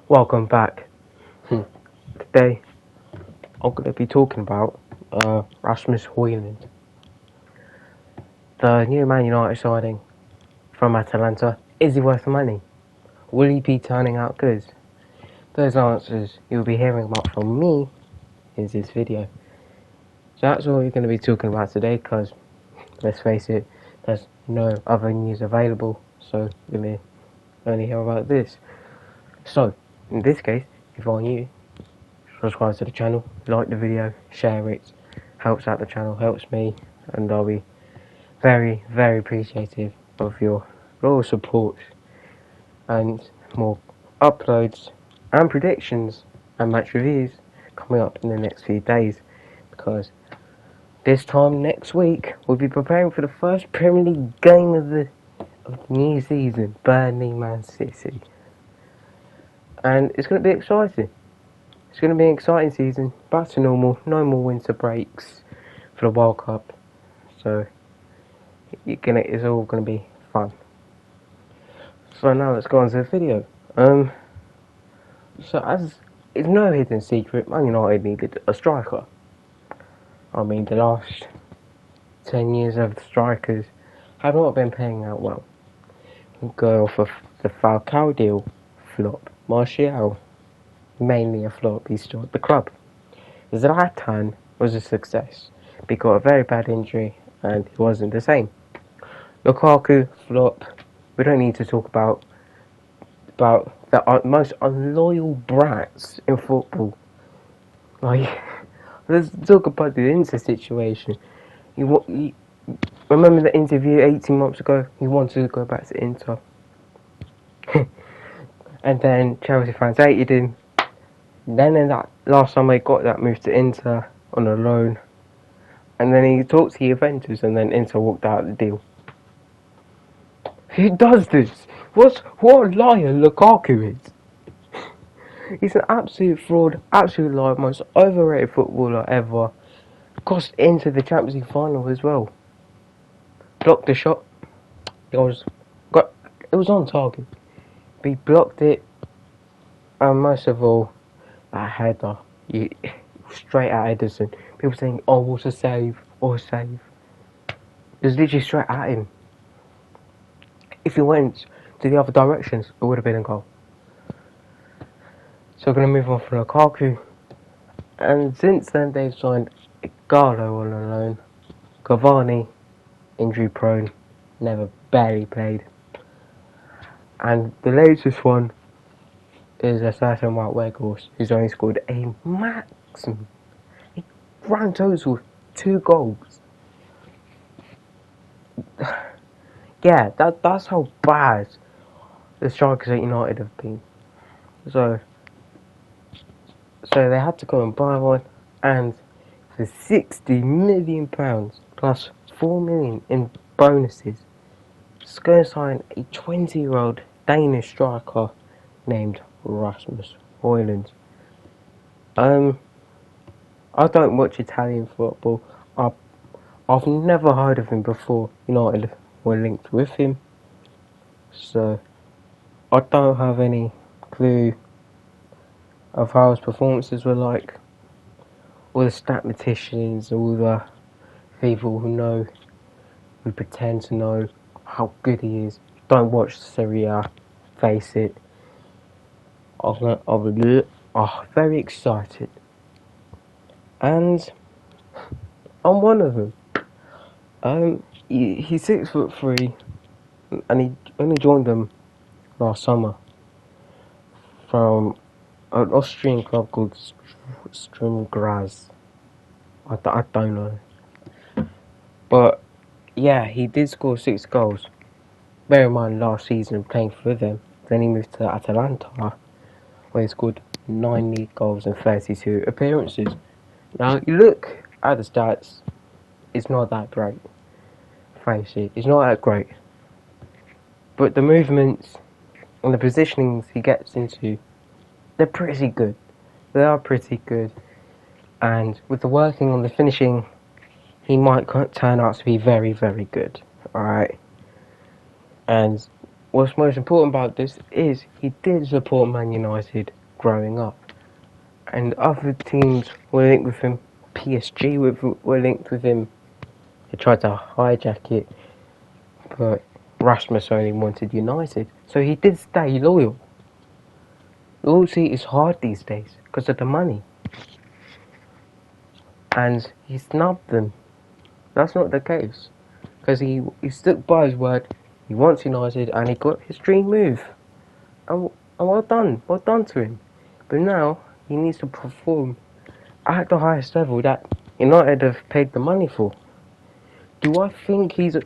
Welcome back. Today I'm going to be talking about Rasmus Hojlund, the new Man United signing from Atalanta. Is he worth the money? Will he be turning out good? Those answers you'll be hearing about from me in this video. So that's all we're going to be talking about today, because let's face it, there's no other news available, so you're going to only hear about this. So in this case, if you're new, subscribe to the channel, like the video, share it, helps out the channel, helps me, and I'll be very, very appreciative of your loyal support and more uploads and predictions and match reviews coming up in the next few days, because this time next week we'll be preparing for the first Premier League game of the new season, Burnley Man City, and it's going to be exciting. It's going to be an exciting season, back to normal, no more winter breaks for the World Cup, so it's all going to be fun. So now let's go on to the video. So as it's no hidden secret, Man United needed a striker. I mean, the last 10 years of the strikers have not been paying out well. We go off of the Falcao deal, flop. Martial, mainly a flop, he still at the club. Zlatan was a success, but he got a very bad injury and he wasn't the same. Lukaku, flop. We don't need to talk about the most unloyal brats in football. Like, let's talk about the Inter situation. Remember the interview 18 months ago? He wanted to go back to Inter. And then Chelsea fans hated him. Then in that last time he got that move to Inter on a loan. And then he talked to Juventus and then Inter walked out of the deal. Who does this? What a liar Lukaku is. He's an absolute fraud, absolute liar, most overrated footballer ever. Cost into the Champions League final as well. Blocked the shot. It was on target. But he blocked it. And most of all, that header. Straight at Edison. People saying, oh, what a save, what a save. It was literally straight at him. If he went to the other directions, it would have been a goal. So we're going to move on from Lukaku. And since then, they've signed Gallo on a loan. Cavani, injury prone, barely played. And the latest one is a certain Wout Weghorst, who's only scored a grand total of 2 goals. Yeah, that's how bad the strikers at United have been. So they had to go and buy one, and for £60 million plus 4 million in bonuses, it's going to sign a 20-year-old Danish striker named Rasmus Hojlund. I don't watch Italian football. I've never heard of him before United were linked with him, so I don't have any clue of how his performances were like. All the statisticians, all the people who pretend to know how good he is, don't watch Serie A, face it. I'm very excited, and I'm one of them. He's 6'3", and he only joined them last summer from an Austrian club called Sturm Graz. I don't know, but yeah, he did score 6 goals. Bear in mind, last season playing for them, then he moved to Atalanta, where he scored 9 league goals and 32 appearances. Now, you look at the stats, it's not that great. Face it, it's not that great. But the movements and the positionings he gets into, they're pretty good. They are pretty good. And with the working on the finishing, he might turn out to be very, very good. Alright? And what's most important about this is he did support Man United growing up. And other teams were linked with him. PSG were linked with him. He tried to hijack it, but Rasmus only wanted United. So he did stay loyal. Loyalty is hard these days because of the money. And he snubbed them. That's not the case. Because he stuck by his word. He wants United and he got his dream move. And well done. Well done to him. But now he needs to perform at the highest level that United have paid the money for. Do I think he's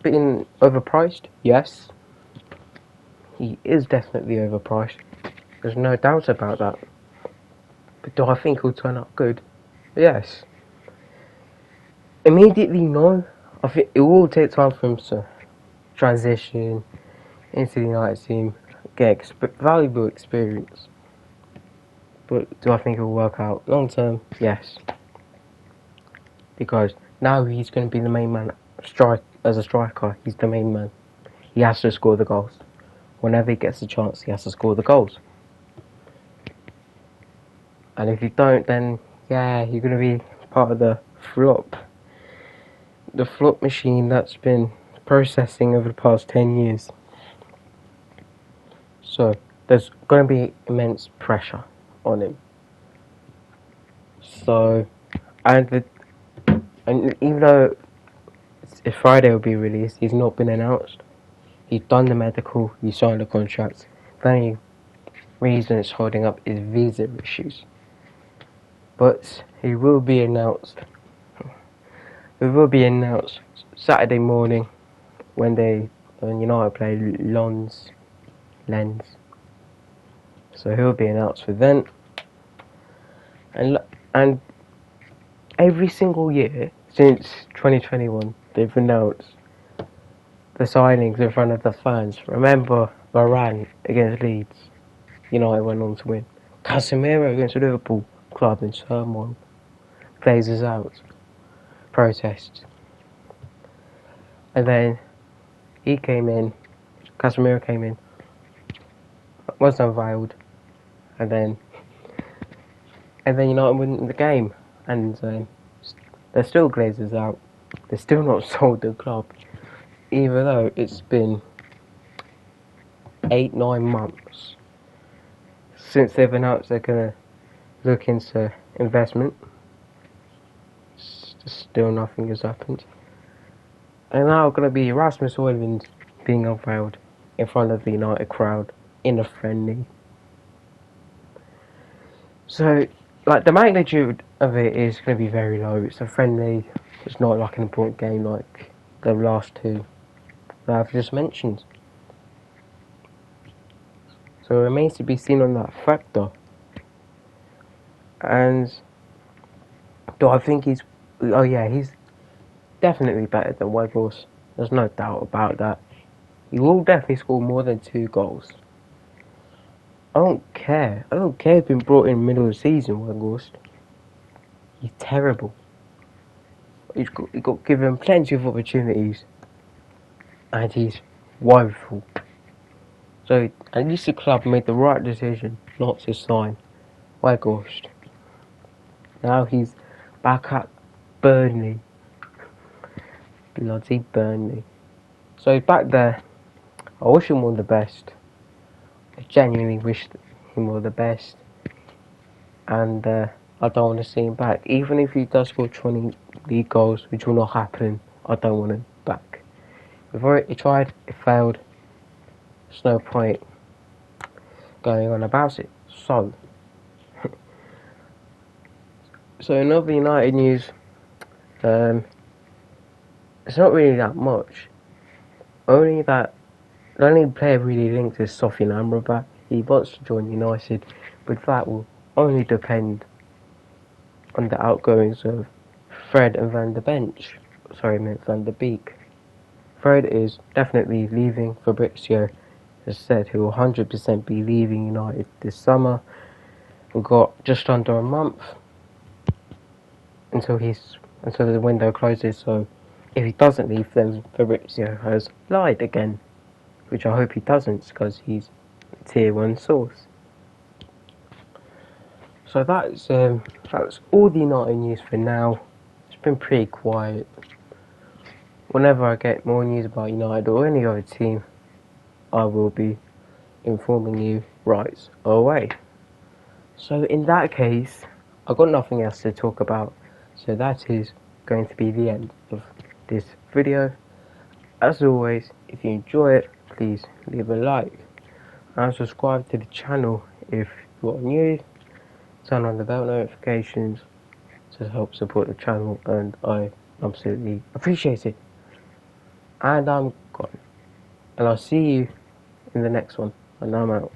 being overpriced? Yes. He is definitely overpriced. There's no doubt about that. But do I think he'll turn out good? Yes. Immediately, no. I think it will take time for him to transition into the United team, get valuable experience. But do I think it will work out long term? Yes. Because now he's going to be the main man. As a striker, he's the main man. He has to score the goals. Whenever he gets a chance, he has to score the goals. And if you don't, then yeah, you're going to be part of the flop. The flop machine that's been processing over the past 10 years. So there's going to be immense pressure on him. So, and even though if Friday will be released, he's not been announced. He's done the medical, he signed the contract. The only reason it's holding up is visa issues. But he will be announced. It will be announced Saturday morning when United play Lens. So he'll be announced for then. And every single year since 2021, they've announced the signings in front of the fans. Remember Varane against Leeds, United went on to win. Casemiro against Liverpool, club in turmoil. Glazers out, protests. And then Casemiro came in, was unveiled, and then United win the game, and they're still Glazers out. They're still not sold the club, even though it's been 8-9 months since they've announced they're gonna look into investment. Still nothing has happened. And now gonna be Rasmus Hojlund being unveiled in front of the United crowd in a friendly. So, like, the magnitude of it is going to be very low. It's a friendly. It's not like an important game like the last two that I've just mentioned. So it remains to be seen on that factor. And do I think he's... Oh yeah, he's definitely better than Weghorst. There's no doubt about that. He will definitely score more than 2 goals. I don't care. I don't care if he's been brought in middle of the season, Weghorst. He's terrible. He got given plenty of opportunities. And he's woeful. So at least the club made the right decision not to sign Weghorst. Now he's back at Burnley. Bloody Burnley. So he's back there. I wish him all the best. I genuinely wish him all the best. And I don't want to see him back. Even if he does score 20 league goals, which will not happen, I don't want him back. We've already tried, it failed. There's no point going on about it. So in other United news, it's not really that much. The only player really linked is Sofian Amrabat. He wants to join United, but that will only depend on the outgoings of Fred and Van der Beek. Fred is definitely leaving. Fabrizio has said he will 100% be leaving United this summer. We've got just under a month until the window closes, so if he doesn't leave, then Fabrizio has lied again. which I hope he doesn't, because he's tier 1 source. So that's all the United news for now. It's been pretty quiet. Whenever I get more news about United or any other team, I will be informing you right away. So in that case, I've got nothing else to talk about, so that is going to be the end of this video. As always, if you enjoy it, please leave a like and subscribe to the channel if you are new. Turn on the bell notifications to help support the channel, and I absolutely appreciate it. And I'm gone, and I'll see you in the next one, and I'm out.